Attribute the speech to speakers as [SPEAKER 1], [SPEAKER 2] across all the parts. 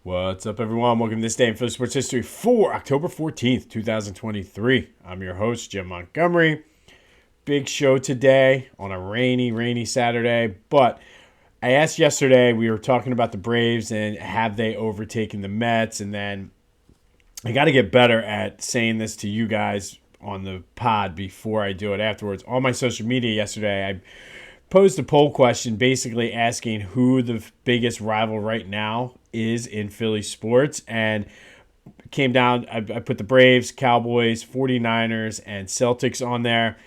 [SPEAKER 1] What's up, everyone? Welcome to this day in Philly sports history for October 14th, 2023. I'm your host, Jim Montgomery. Big show today on a rainy Saturday. But I asked yesterday, we were talking about the Braves and have they overtaken the Mets? And then I got to get better at saying this to you guys on the pod before I do it afterwards. On my social media yesterday, I posed a poll question basically asking who the biggest rival right now is in Philly sports. And came down, I put the Braves, Cowboys, 49ers, and Celtics on there.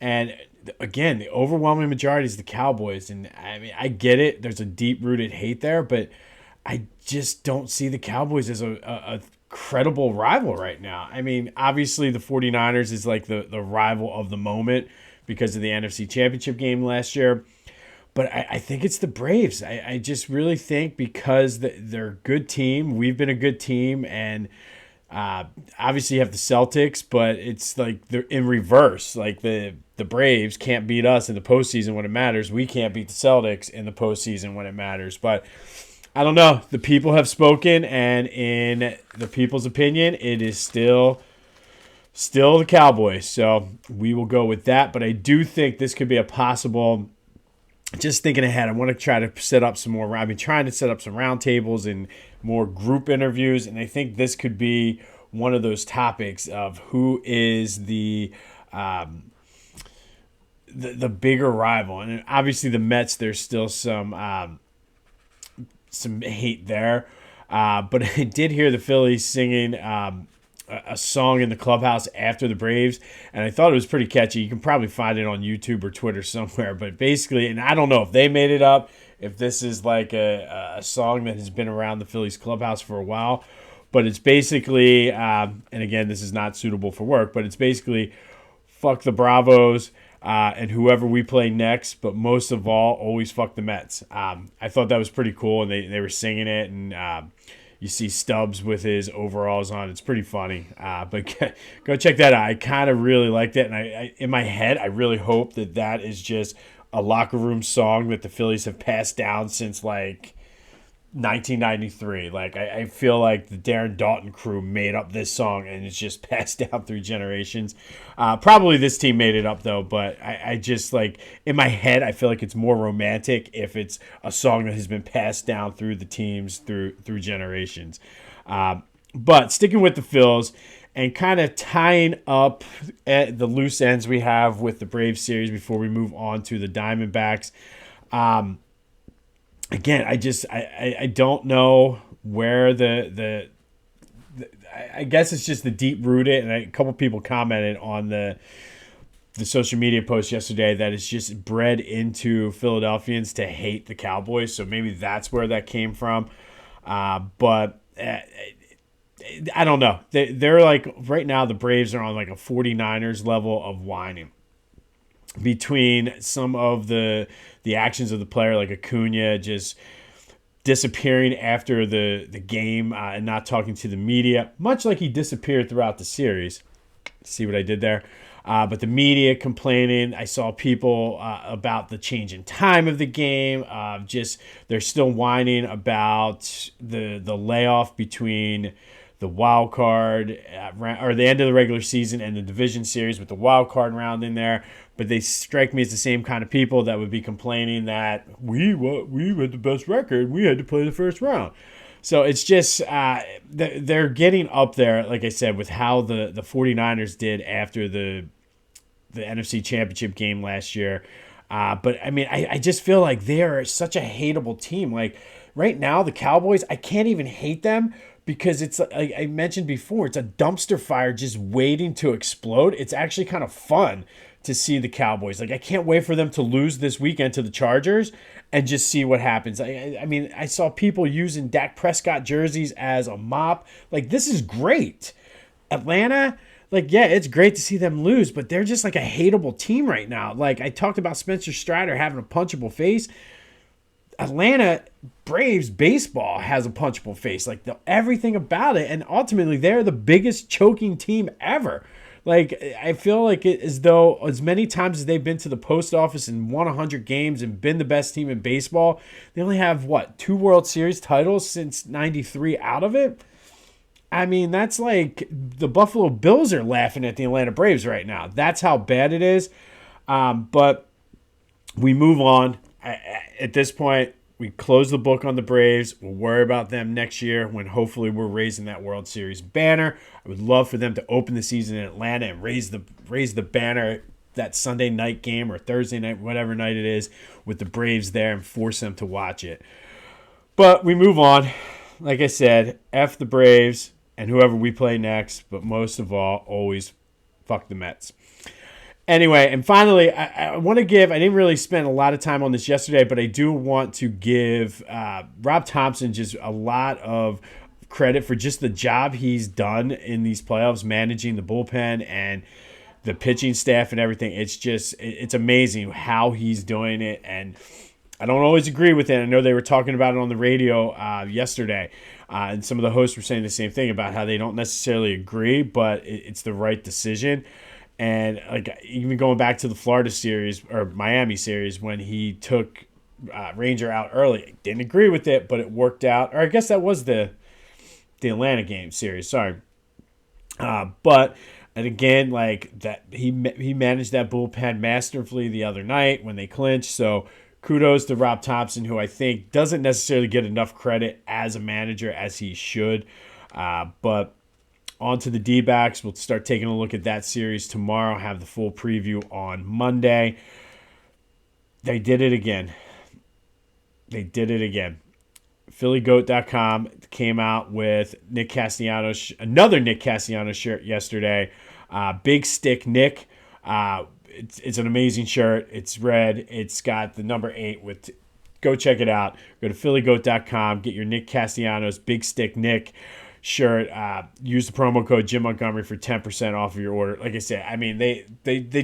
[SPEAKER 1] And again, the overwhelming majority is the Cowboys. And I mean, I get it. There's a deep-rooted hate there, but I just don't see the Cowboys as a credible rival right now. I mean, obviously the 49ers is like the rival of the moment because of the NFC Championship game last year. But I think it's the Braves. I just really think because they're a good team. We've been a good team. And obviously you have the Celtics, but it's like they're in reverse. Like the Braves can't beat us in the postseason when it matters. We can't beat the Celtics in the postseason when it matters. But I don't know. The people have spoken, and in the people's opinion, it is still the Cowboys. So we will go with that. But I do think this could be a possible, just thinking ahead, I want to try to set up some more. I've been trying to set up some roundtables and more group interviews, and I think this could be one of those topics of who is the bigger rival. And obviously the Mets, there's still some hate there. But I did hear the Phillies singing a song in the clubhouse after the Braves, and I thought it was pretty catchy. You can probably find it on YouTube or Twitter somewhere. But basically, and I don't know if they made it up, if this is like a song that has been around the Phillies clubhouse for a while. But it's basically, and again, this is not suitable for work, but it's basically fuck the Bravos and whoever we play next, but most of all, always fuck the Mets. I thought that was pretty cool, and they were singing it, and you see Stubbs with his overalls on. It's pretty funny, but go check that out. I kind of really liked it, and I in my head, I really hope that is just a locker room song that the Phillies have passed down since like 1993. Like I feel like the Darren Dalton crew made up this song and it's just passed down through generations. Probably this team made it up though, but I just like in my head I feel like it's more romantic if it's a song that has been passed down through the teams through generations. But sticking with the Phils and kind of tying up at the loose ends we have with the Braves series before we move on to the Diamondbacks. Again, I don't know where I guess it's just the deep rooted, and a couple people commented on the social media post yesterday that it's just bred into Philadelphians to hate the Cowboys. So maybe that's where that came from. But I don't know. They're like right now the Braves are on like a 49ers level of whining. Between some of the actions of the player, like Acuna just disappearing after the game and not talking to the media, much like he disappeared throughout the series. See what I did there? But the media complaining. I saw people about the change in time of the game. Just they're still whining about the layoff between the wild card or the end of the regular season and the division series with the wild card round in there. But they strike me as the same kind of people that would be complaining that we had the best record. We had to play the first round. So it's just they're getting up there, like I said, with how the 49ers did after the NFC Championship game last year. But, I mean, I just feel like they are such a hateable team. Like, right now, the Cowboys, I can't even hate them because it's, like I mentioned before, it's a dumpster fire just waiting to explode. It's actually kind of fun to see the Cowboys. Like, I can't wait for them to lose this weekend to the Chargers and just see what happens. I mean, I saw people using Dak Prescott jerseys as a mop. Like, this is great. Atlanta, like, yeah, it's great to see them lose, but they're just like a hateable team right now. Like, I talked about Spencer Strider having a punchable face. Atlanta Braves baseball has a punchable face. Like, everything about it, and ultimately, they're the biggest choking team ever. Like, I feel like it as though as many times as they've been to the post office and won 100 games and been the best team in baseball, they only have, what, 2 World Series titles since 93 out of it? I mean, that's like the Buffalo Bills are laughing at the Atlanta Braves right now. That's how bad it is. But we move on. At this point, we close the book on the Braves. We'll worry about them next year when hopefully we're raising that World Series banner. I would love for them to open the season in Atlanta and raise the banner that Sunday night game or Thursday night, whatever night it is, with the Braves there and force them to watch it. But we move on. Like I said, F the Braves and whoever we play next, but most of all, always fuck the Mets. Anyway, and finally, I want to give, I didn't really spend a lot of time on this yesterday, but I do want to give Rob Thompson just a lot of credit for just the job he's done in these playoffs, managing the bullpen and the pitching staff and everything. It's amazing how he's doing it, and I don't always agree with it. I know they were talking about it on the radio yesterday, and some of the hosts were saying the same thing about how they don't necessarily agree, but it's the right decision. And like even going back to the Florida series or Miami series when he took Ranger out early, didn't agree with it, but it worked out. Or I guess that was the Atlanta game series. Sorry, but and again, like that he managed that bullpen masterfully the other night when they clinched. So kudos to Rob Thompson, who I think doesn't necessarily get enough credit as a manager as he should, but. On to the D-backs. We'll start taking a look at that series tomorrow. Have the full preview on Monday. They did it again. PhillyGoat.com came out with Nick Castellanos, another Nick Castellanos shirt yesterday. Big Stick Nick. It's an amazing shirt. It's red. It's got the number 8 with. Go check it out. Go to PhillyGoat.com. Get your Nick Castellanos Big Stick Nick shirt. Use the promo code Jim Montgomery for 10% off of your order. Like I said, I mean, they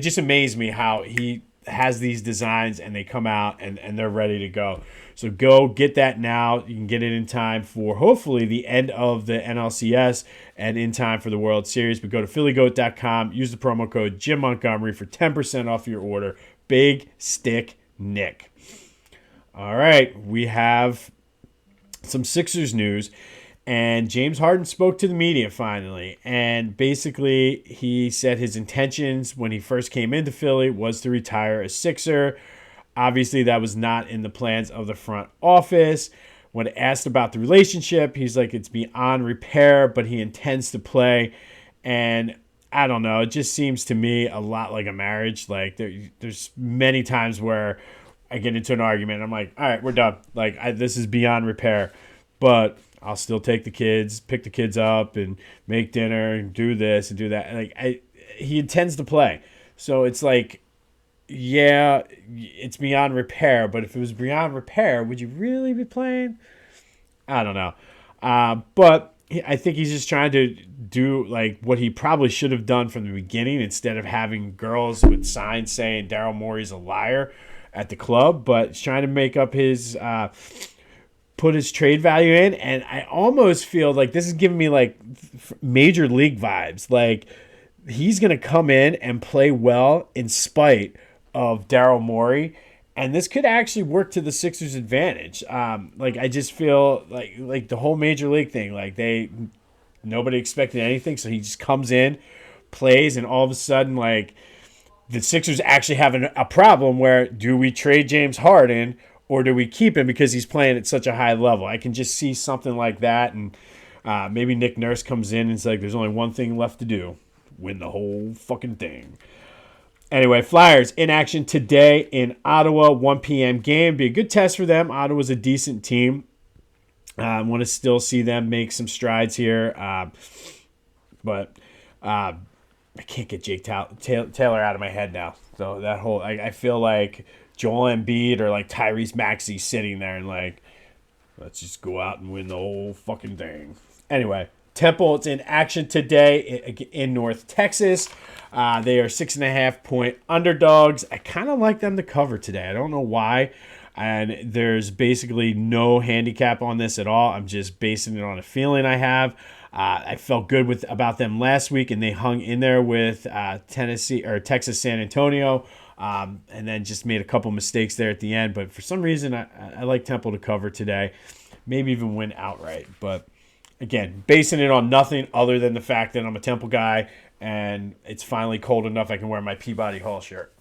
[SPEAKER 1] just amaze me how he has these designs and they come out and they're ready to go. So go get that now. You can get it in time for hopefully the end of the NLCS and in time for the World Series. But go to PhillyGoat.com. Use the promo code Jim Montgomery for 10% off your order. Big Stick Nick. All right, we have some Sixers news. And James Harden spoke to the media finally. And basically, he said his intentions when he first came into Philly was to retire as Sixer. Obviously, that was not in the plans of the front office. When asked about the relationship, he's like, it's beyond repair, but he intends to play. And I don't know. It just seems to me a lot like a marriage. Like, there's many times where I get into an argument. And I'm like, all right, we're done. Like, this is beyond repair. But I'll still take the kids, pick the kids up, and make dinner, and do this and do that. Like he intends to play, so it's like, yeah, it's beyond repair. But if it was beyond repair, would you really be playing? I don't know. But I think he's just trying to do like what he probably should have done from the beginning, instead of having girls with signs saying Daryl Morey's a liar at the club. But he's trying to make up his. Put his trade value in, and I almost feel like this is giving me like major league vibes. Like he's going to come in and play well in spite of Daryl Morey, and this could actually work to the Sixers' advantage. Like I just feel like the whole major league thing, like nobody expected anything, so he just comes in, plays, and all of a sudden like the Sixers actually have a problem where do we trade James Harden or do we keep him because he's playing at such a high level? I can just see something like that. And maybe Nick Nurse comes in and it's like, there's only one thing left to do. Win the whole fucking thing. Anyway, Flyers in action today in Ottawa, 1 p.m. game. Be a good test for them. Ottawa's a decent team. I want to still see them make some strides here. But I can't get Jake Taylor out of my head now. So that whole, I feel like Joel Embiid or like Tyrese Maxey sitting there and like, let's just go out and win the whole fucking thing. Anyway, Temple, it's in action today in North Texas. They are 6.5-point underdogs. I kind of like them to cover today. I don't know why. And there's basically no handicap on this at all. I'm just basing it on a feeling I have. I felt good about them last week, and they hung in there with Texas San Antonio, and then just made a couple mistakes there at the end. But for some reason, I like Temple to cover today, maybe even win outright. But again, basing it on nothing other than the fact that I'm a Temple guy, and it's finally cold enough I can wear my Peabody Hall shirt.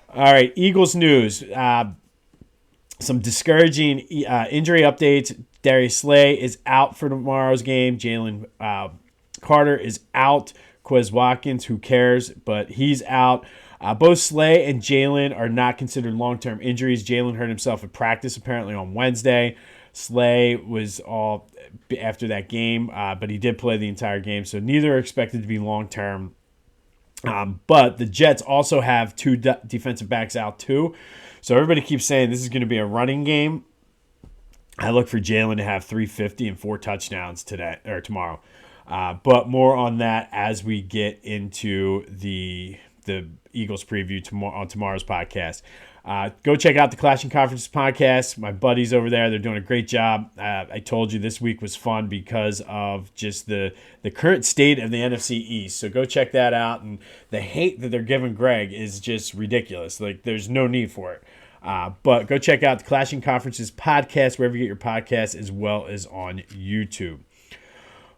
[SPEAKER 1] All right, Eagles news. Some discouraging injury updates. Darius Slay is out for tomorrow's game. Jalen Carter is out. Quez Watkins, who cares, but he's out. Both Slay and Jalen are not considered long-term injuries. Jalen hurt himself at practice apparently on Wednesday. Slay was all after that game, but he did play the entire game, so neither are expected to be long-term. But the Jets also have two defensive backs out too. So everybody keeps saying this is going to be a running game. I look for Jalen to have 350 and 4 touchdowns today or tomorrow. But more on that as we get into the Eagles preview on tomorrow's podcast. Go check out the Clashing Conferences podcast. My buddies over there, they're doing a great job. I told you this week was fun because of just the current state of the NFC East. So go check that out. And the hate that they're giving Greg is just ridiculous. Like, there's no need for it. But go check out the Clashing Conferences podcast wherever you get your podcasts, as well as on YouTube.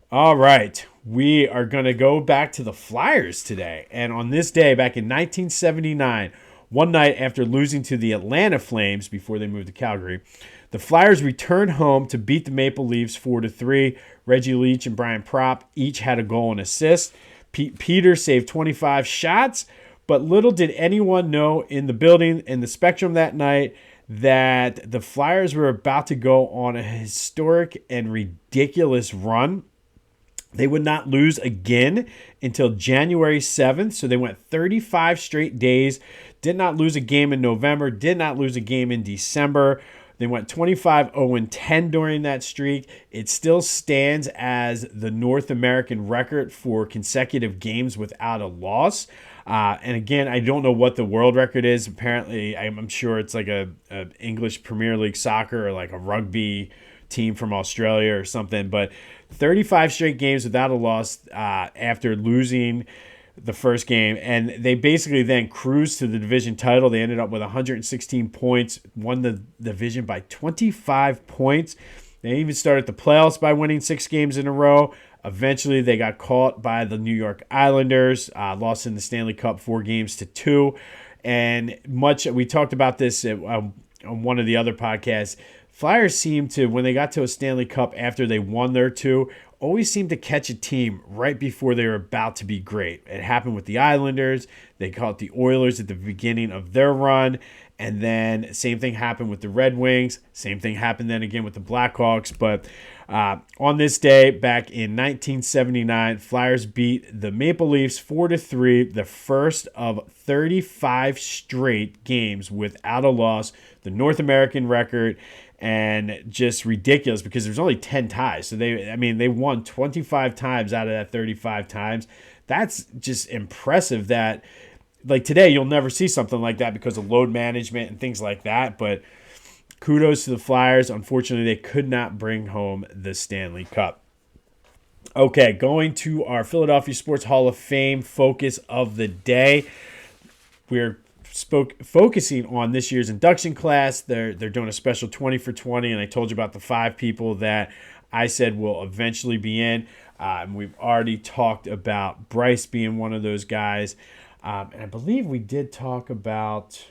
[SPEAKER 1] All right, we are going to go back to the Flyers today. And on this day, back in 1979, one night after losing to the Atlanta Flames before they moved to Calgary, the Flyers returned home to beat the Maple Leafs 4-3. Reggie Leach and Brian Propp each had a goal and assist. Pete Peter saved 25 shots, but little did anyone know in the building, in the Spectrum that night, that the Flyers were about to go on a historic and ridiculous run. They would not lose again until January 7th, so they went 35 straight days, did not lose a game in November, did not lose a game in December. They went 25-0-10 during that streak. It still stands as the North American record for consecutive games without a loss. And again, I don't know what the world record is. Apparently, I'm sure it's like a English Premier League soccer or like a rugby team from Australia or something. But 35 straight games without a loss after losing the first game, and they basically then cruised to the division title. They ended up with 116 points, won the division by 25 points. They even started the playoffs by winning 6 games in a row. Eventually, they got caught by the New York Islanders, lost in the Stanley Cup 4-2. And we talked about this on one of the other podcasts. Flyers seemed to, when they got to a Stanley Cup after they won their 2, always seemed to catch a team right before they were about to be great. It happened with the Islanders. They caught the Oilers at the beginning of their run. And then same thing happened with the Red Wings. Same thing happened then again with the Blackhawks. But on this day, back in 1979, Flyers beat the Maple Leafs 4-3, the first of 35 straight games without a loss, the North American record. And just ridiculous because there's only 10 ties. So they won 25 times out of that 35 times. That's just impressive that, like, today you'll never see something like that because of load management and things like that. But kudos to the Flyers. Unfortunately, they could not bring home the Stanley Cup. Okay, going to our Philadelphia Sports Hall of Fame focus of the day. We're focusing on this year's induction class. They're doing a special 20 for 20, and I told you about the 5 people that I said will eventually be in. And we've already talked about Bryce being one of those guys. And I believe we did talk about,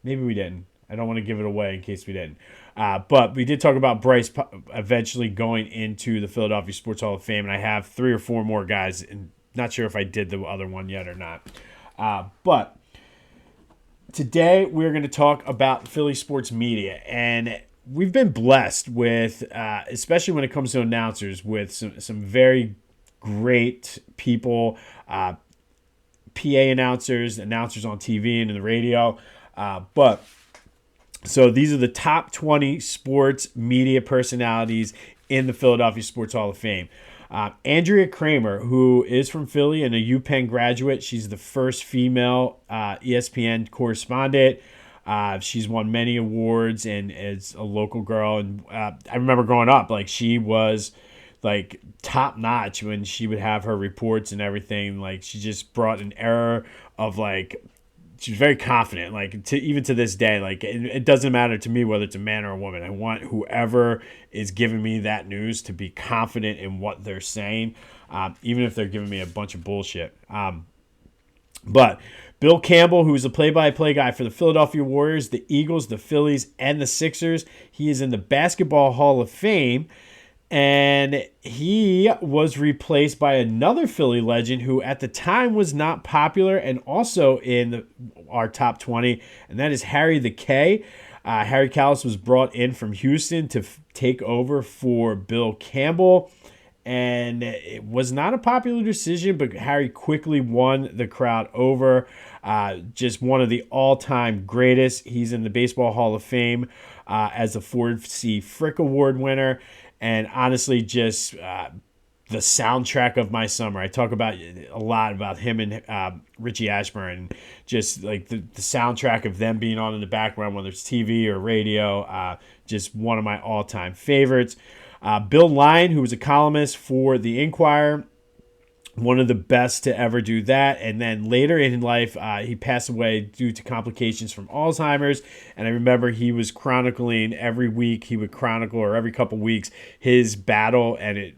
[SPEAKER 1] maybe we didn't. I don't want to give it away in case we didn't. But we did talk about Bryce eventually going into the Philadelphia Sports Hall of Fame, and I have 3 or 4 more guys, and not sure if I did the other one yet or not. But today we're going to talk about Philly sports media, and we've been blessed with, especially when it comes to announcers, with some very great people, PA announcers on TV and in the radio. So these are the top 20 sports media personalities in the Philadelphia Sports Hall of Fame. Andrea Kramer, who is from Philly and a UPenn graduate. She's the first female ESPN correspondent. She's won many awards and is a local girl. And I remember growing up, like she was like top notch when she would have her reports and everything. Like she just brought an air of like she was very confident. Like even to this day, like it doesn't matter to me whether it's a man or a woman. I want whoever is giving me that news to be confident in what they're saying, even if they're giving me a bunch of bullshit. But Bill Campbell, who is a play-by-play guy for the Philadelphia Warriors, the Eagles, the Phillies, and the Sixers, he is in the Basketball Hall of Fame. And he was replaced by another Philly legend who at the time was not popular and also in our top 20, and that is Harry the K. Harry Kalas was brought in from Houston to take over for Bill Campbell. And it was not a popular decision, but Harry quickly won the crowd over. Just one of the all-time greatest. He's in the Baseball Hall of Fame as a Ford C. Frick Award winner. And honestly, just the soundtrack of my summer. I talk about a lot about him and Richie Ashburn. Just like the soundtrack of them being on in the background, whether it's TV or radio. Just one of my all-time favorites. Bill Lyon, who was a columnist for The Inquirer, one of the best to ever do that. And then later in life, he passed away due to complications from Alzheimer's. And I remember he was chronicling every week. He would chronicle, or every couple weeks, his battle. And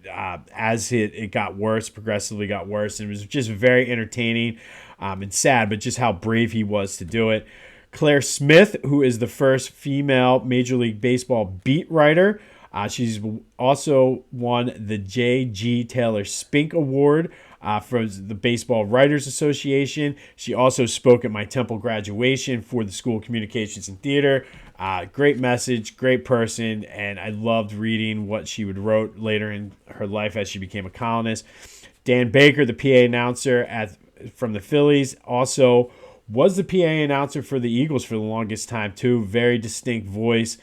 [SPEAKER 1] as it got worse, progressively got worse. And it was just very entertaining and sad, but just how brave he was to do it. Claire Smith, who is the first female Major League Baseball beat writer. She's also won the J.G. Taylor Spink Award from the Baseball Writers Association. She also spoke at my Temple graduation for the School of Communications and Theater. Great message, great person, and I loved reading what she would wrote later in her life as she became a columnist. Dan Baker, the PA announcer from the Phillies, also was the PA announcer for the Eagles for the longest time too. Very distinct voice.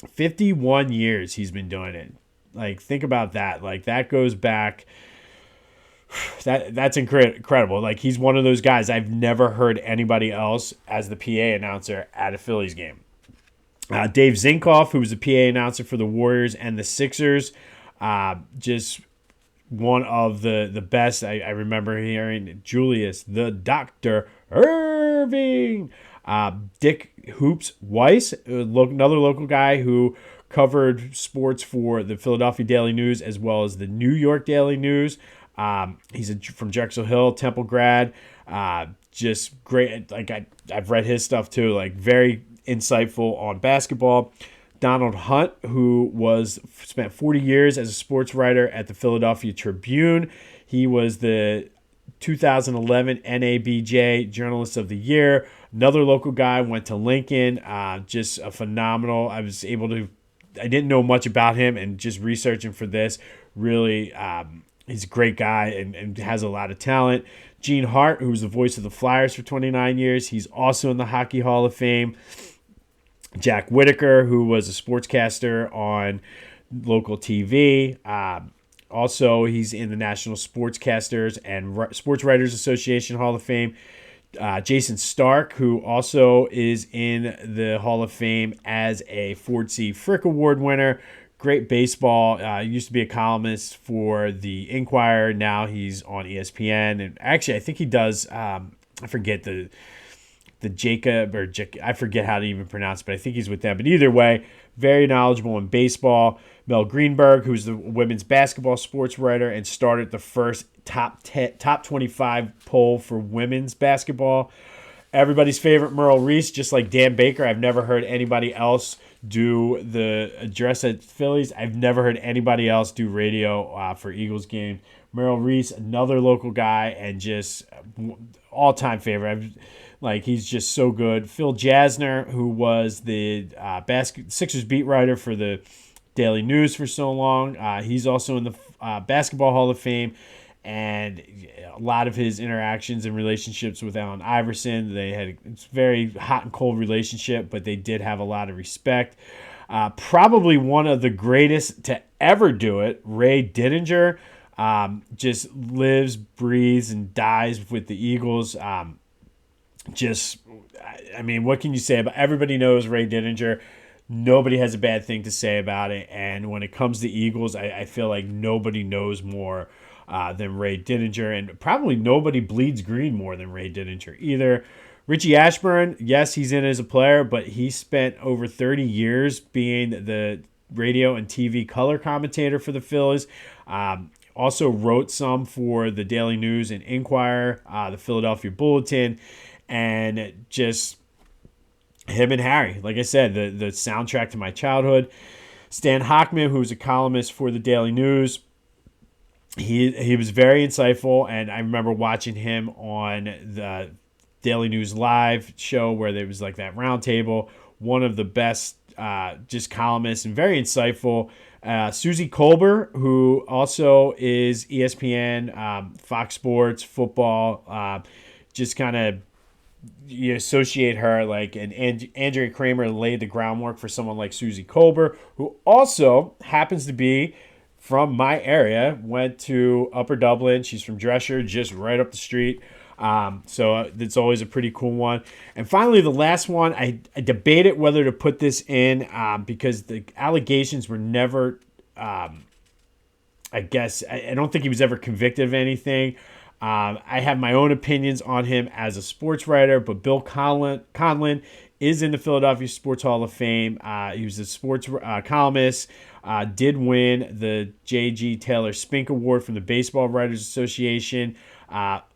[SPEAKER 1] 51 years he's been doing it. Like, think about that. Like, that goes back. That's incredible. Like, he's one of those guys I've never heard anybody else as the PA announcer at a Phillies game. Dave Zinkoff, who was the PA announcer for the Warriors and the Sixers, just one of the best. I remember hearing Julius the Dr. Irving. Dick Hoops Weiss, another local guy who covered sports for the Philadelphia Daily News as well as the New York Daily News. He's from Drexel Hill, Temple grad. Just great. Like I've read his stuff too. Like very insightful on basketball. Donald Hunt, who spent 40 years as a sports writer at the Philadelphia Tribune. He was the 2011 NABJ Journalist of the Year. Another local guy, went to Lincoln. Just a phenomenal. I didn't know much about him, and just researching for this, really, he's a great guy and has a lot of talent. Gene Hart, who was the voice of the Flyers for 29 years. He's also in the Hockey Hall of Fame. Jack Whitaker, who was a sportscaster on local TV. Also, he's in the National Sportscasters and Sports Writers Association Hall of Fame. Jason Stark, who also is in the Hall of Fame as a Ford C. Frick Award winner. Great baseball. Used to be a columnist for The Inquirer. Now he's on ESPN. And actually, I think he does, I forget the Jacob, I forget how to even pronounce it, but I think he's with them. But either way, very knowledgeable in baseball. Mel Greenberg, who's the women's basketball sports writer and started the first top 25 poll for women's basketball. Everybody's favorite Merle Reese, just like Dan Baker. I've never heard anybody else do the address at Phillies. I've never heard anybody else do radio for Eagles games. Merle Reese, another local guy, and just all-time favorite. He's just so good. Phil Jasner, who was the Sixers beat writer for the Daily News for so long. He's also in the Basketball Hall of Fame, and a lot of his interactions and relationships with Allen Iverson, it's a very hot and cold relationship, but they did have a lot of respect. Probably one of the greatest to ever do it, Ray Didinger, just lives, breathes, and dies with the Eagles. just, I mean, what can you say about? Everybody knows Ray Didinger. Nobody has a bad thing to say about it. And when it comes to Eagles, I feel like nobody knows more than Ray Didinger, and probably nobody bleeds green more than Ray Didinger either. Richie Ashburn, yes, he's in as a player, but he spent over 30 years being the radio and TV color commentator for the Phillies. Also wrote some for the Daily News and Inquirer, the Philadelphia Bulletin, and just him and Harry. Like I said, the soundtrack to my childhood. Stan Hochman, who's a columnist for the Daily News, he was very insightful, and I remember watching him on the Daily News Live show where there was like that round table. One of the best just columnists and very insightful. Susie Colbert, who also is ESPN, Fox Sports, football, just kind of you associate her like and Andrea Kramer laid the groundwork for someone like Susie Colbert, who also happens to be from my area, went to Upper Dublin. She's from Dresher, just right up the street. So it's always a pretty cool one. And finally, the last one, I debated whether to put this in because the allegations were never, I don't think he was ever convicted of anything. I have my own opinions on him as a sports writer, but Bill Conlon is in the Philadelphia Sports Hall of Fame. He was a sports columnist, did win the J.G. Taylor Spink Award from the Baseball Writers Association.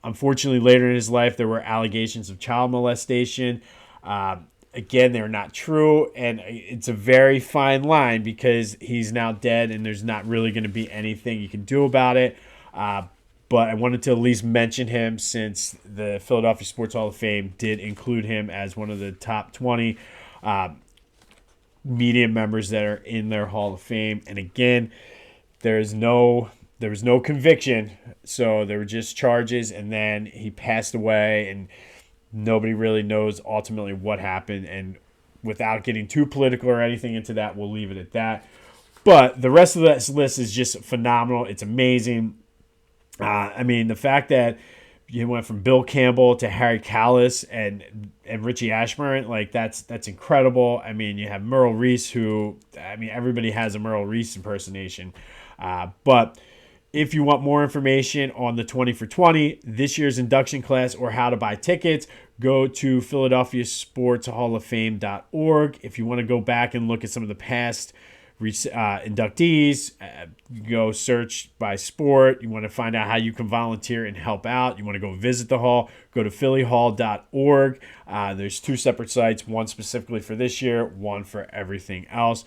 [SPEAKER 1] Unfortunately, later in his life, there were allegations of child molestation. Again, they're not true, and it's a very fine line because he's now dead, and there's not really going to be anything you can do about it. But I wanted to at least mention him since the Philadelphia Sports Hall of Fame did include him as one of the top 20 media members that are in their Hall of Fame. And again, there was no conviction, so there were just charges, and then he passed away, and nobody really knows ultimately what happened. And without getting too political or anything into that, we'll leave it at that. But the rest of this list is just phenomenal. It's amazing. I mean, the fact that you went from Bill Campbell to Harry Callis and Richie Ashburn, like that's incredible. I mean, you have Merle Reese, who, I mean, everybody has a Merle Reese impersonation. But if you want more information on the 20 for 20, this year's induction class, or how to buy tickets, go to PhiladelphiaSportsHallOfFame.org. If you want to go back and look at some of the past inductees, go search by sport. You want to find out how you can volunteer and help out. You want to go visit the hall, go to phillyhall.org. There's two separate sites, one specifically for this year, one for everything else.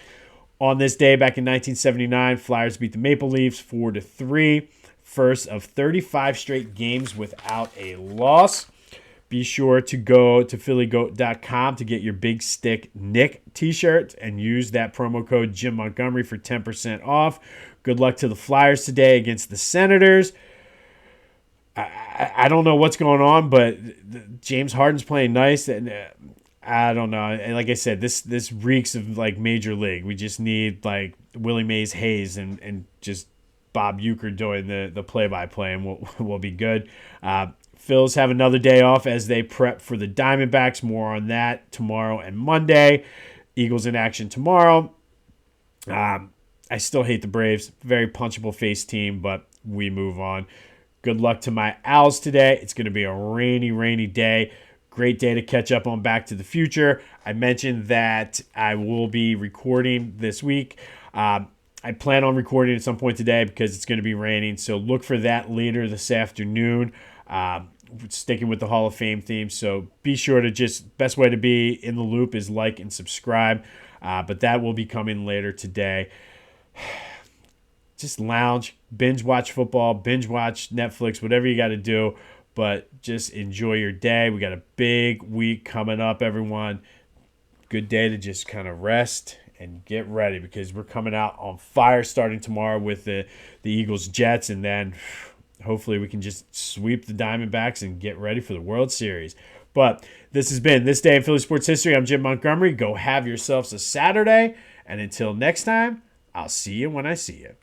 [SPEAKER 1] On this day back in 1979, Flyers beat the Maple Leafs 4-3, first of 35 straight games without a loss. Be sure to go to phillygoat.com to get your Big Stick Nick t-shirt and use that promo code Jim Montgomery for 10% off. Good luck to the Flyers today against the Senators. I don't know what's going on, but James Harden's playing nice, and I don't know. And like I said, this reeks of like Major League. We just need like Willie Mays Hayes and just Bob Uecker doing the play-by-play, and we'll be good. Phils have another day off as they prep for the Diamondbacks. More on that tomorrow and Monday. Eagles in action tomorrow. I still hate the Braves. Very punchable face team, but we move on. Good luck to my Owls today. It's going to be a rainy day. Great day to catch up on Back to the Future. I mentioned that I will be recording this week. I plan on recording at some point today because it's going to be raining. So look for that later this afternoon. Sticking with the Hall of Fame theme. So be sure to best way to be in the loop is like and subscribe. But that will be coming later today. Just lounge, binge watch football, binge watch Netflix, whatever you got to do. But just enjoy your day. We got a big week coming up, everyone. Good day to just kind of rest and get ready because we're coming out on fire starting tomorrow with the Eagles Jets, and then hopefully we can just sweep the Diamondbacks and get ready for the World Series. But this has been This Day in Philly Sports History. I'm Jim Montgomery. Go have yourselves a Saturday. And until next time, I'll see you when I see you.